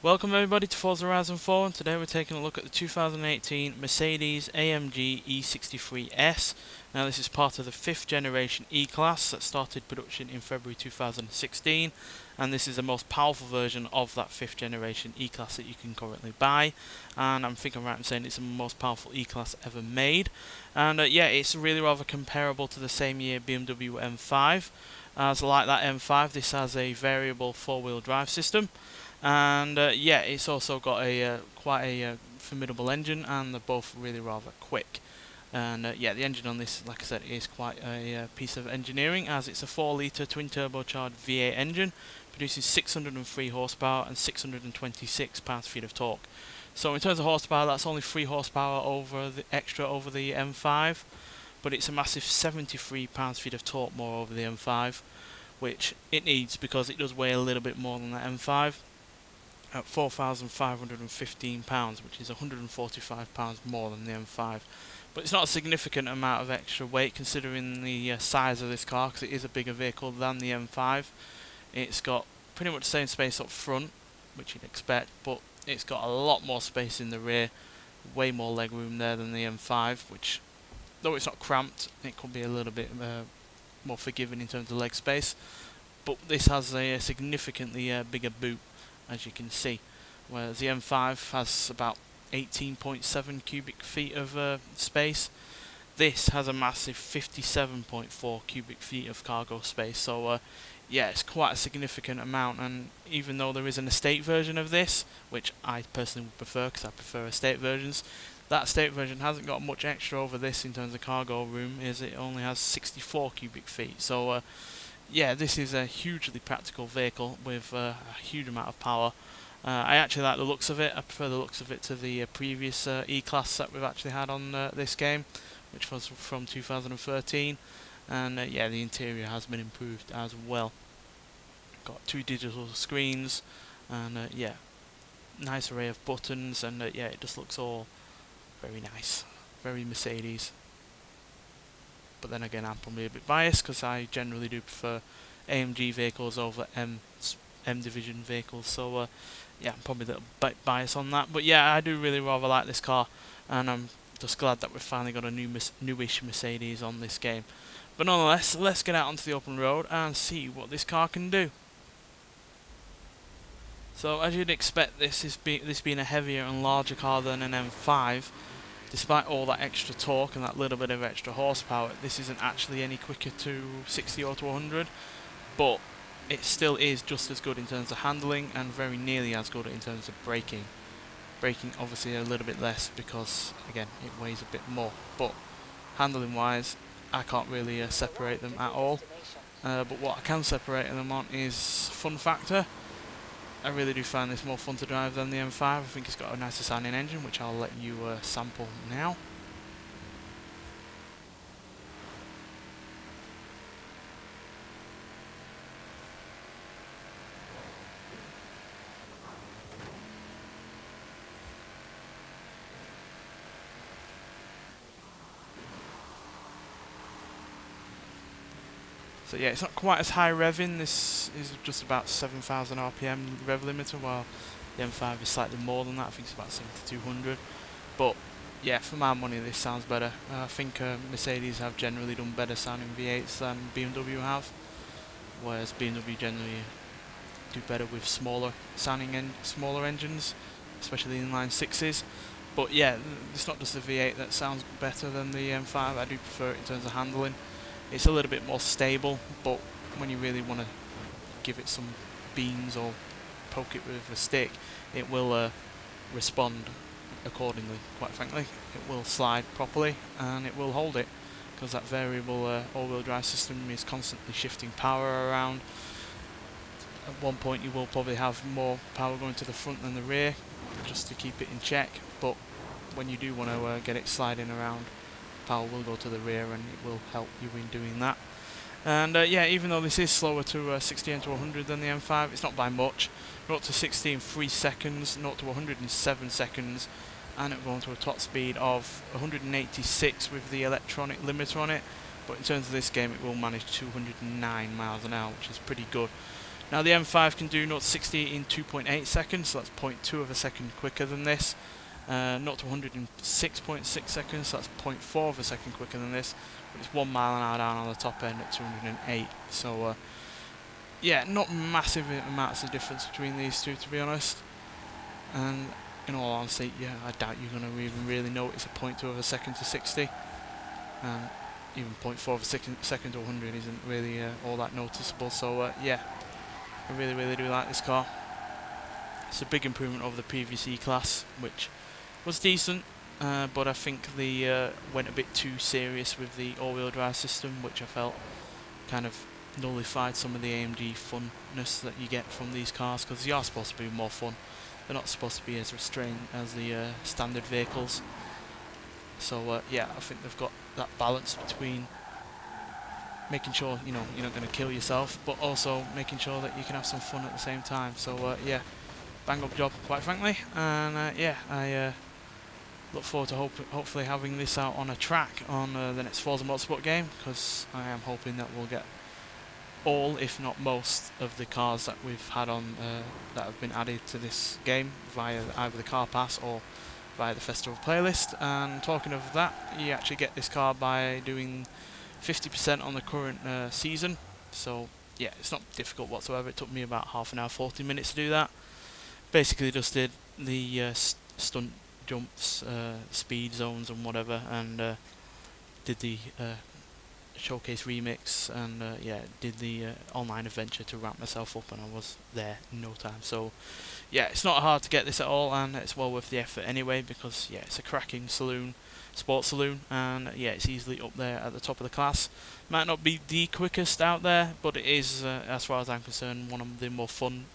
Welcome everybody to Forza Horizon 4, and today we're taking a look at the 2018 Mercedes-AMG E63S. Now this is part of the 5th generation E-Class that started production in February 2016, and this is the most powerful version of that 5th generation E-Class that you can currently buy, and I'm thinking right in saying it's the most powerful E-Class ever made. And yeah, it's really rather comparable to the same year BMW M5. As like that M5, this has a variable 4-wheel drive system. And yeah, it's also got a quite a formidable engine, and they're both really rather quick. And yeah, the engine on this, like I said, is quite a piece of engineering, as it's a 4-litre twin turbocharged V8 engine, produces 603 horsepower and 626 pounds-feet of torque. So in terms of horsepower, that's only 3 horsepower over the extra over the M5, but it's a massive 73 pounds-feet of torque more over the M5, which it needs because it does weigh a little bit more than the M5. At 4,515 pounds, which is 145 pounds more than the M5. But it's not a significant amount of extra weight considering the size of this car, because it is a bigger vehicle than the M5. It's got pretty much the same space up front, which you'd expect, but it's got a lot more space in the rear, way more legroom there than the M5, which, though it's not cramped, it could be a little bit more forgiving in terms of leg space. But this has a significantly bigger boot, as you can see, whereas the M5 has about 18.7 cubic feet of space. This has a massive 57.4 cubic feet of cargo space, so yeah, it's quite a significant amount. And even though there is an estate version of this, which I personally would prefer because I prefer estate versions, that estate version hasn't got much extra over this in terms of cargo room, as it only has 64 cubic feet. So yeah, this is a hugely practical vehicle with a huge amount of power. I actually like the looks of it. I prefer the looks of it to the previous E-Class that we've actually had on this game, which was from 2013. And yeah, the interior has been improved as well. Got 2 digital screens, and yeah, nice array of buttons, and yeah, it just looks all very nice, very Mercedes. But then again, I'm probably a bit biased because I generally do prefer AMG vehicles over M division vehicles. So yeah, I'm probably a little bit biased on that. But yeah, I do really rather like this car, and I'm just glad that we've finally got a newish Mercedes on this game. But nonetheless, let's get out onto the open road and see what this car can do. So as you'd expect, this being a heavier and larger car than an M5. Despite all that extra torque and that little bit of extra horsepower, this isn't actually any quicker to 60 or to 100, but it still is just as good in terms of handling and very nearly as good in terms of braking. Braking obviously a little bit less because, again, it weighs a bit more, but handling wise, I can't really separate them at all. But what I can separate them on is fun factor. I really do find this more fun to drive than the M5. I think it's got a nicer sounding engine, which I'll let you sample now. So yeah, it's not quite as high revving. This is just about 7,000 RPM rev limiter, while the M5 is slightly more than that. I think it's about 7,200. But yeah, for my money, this sounds better. I think Mercedes have generally done better sounding V8s than BMW have, whereas BMW generally do better with smaller sounding smaller engines, especially inline 6s. But yeah, it's not just the V8 that sounds better than the M5. I do prefer it in terms of handling. It's a little bit more stable, but when you really want to give it some beans or poke it with a stick, it will respond accordingly, quite frankly. It will slide properly and it will hold it, because that variable all-wheel drive system is constantly shifting power around. At one point you will probably have more power going to the front than the rear, just to keep it in check, but when you do want to get it sliding around, power will go to the rear and it will help you in doing that. And yeah, even though this is slower to 60 and to 100 than the M5, it's not by much. 0 to 60 in 3 seconds, 0 to 100 in 7 seconds, and it'll go on to a top speed of 186 with the electronic limiter on it. But in terms of this game, it will manage 209 miles an hour, which is pretty good. Now the M5 can do 0 to 60 in 2.8 seconds, so that's 0.2 of a second quicker than this. 0 to 100 in 6.6 seconds, so that's 0.4 of a second quicker than this. But it's 1 mile an hour down on the top end at 208. So yeah, not massive amounts of difference between these two, to be honest. And in all honesty, yeah, I doubt you're going to even really notice a 0.2 of a second to 60. Even 0.4 of a second to 100 isn't really all that noticeable. So yeah, I really do like this car. It's a big improvement over the previous E-Class, which was decent, but I think they went a bit too serious with the all-wheel drive system, which I felt kind of nullified some of the AMG funness that you get from these cars, because they are supposed to be more fun. They're not supposed to be as restrained as the standard vehicles. So yeah, I think they've got that balance between making sure you're not going to kill yourself, but also making sure that you can have some fun at the same time. So yeah, bang up job, quite frankly. And yeah, I look forward to hopefully having this out on a track on the next Forza Motorsport game, because I am hoping that we'll get all, if not most, of the cars that we've had on that have been added to this game via either the car pass or via the festival playlist. And talking of that, you actually get this car by doing 50% on the current season. So yeah, it's not difficult whatsoever. It took me about half an hour, 40 minutes to do that. Basically just did the stunt jumps, speed zones and whatever, and did the showcase remix, and yeah, did the online adventure to ramp myself up, and I was there in no time. So yeah, it's not hard to get this at all, and it's well worth the effort anyway, because yeah, it's a cracking saloon, sports saloon, and yeah, it's easily up there at the top of the class. Might not be the quickest out there, but it is, as far as I'm concerned, one of the more fun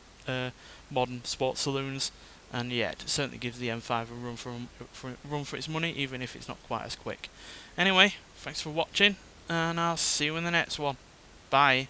modern sports saloons. And yeah, it certainly gives the M5 a run for its money, even if it's not quite as quick. Anyway, thanks for watching, and I'll see you in the next one. Bye.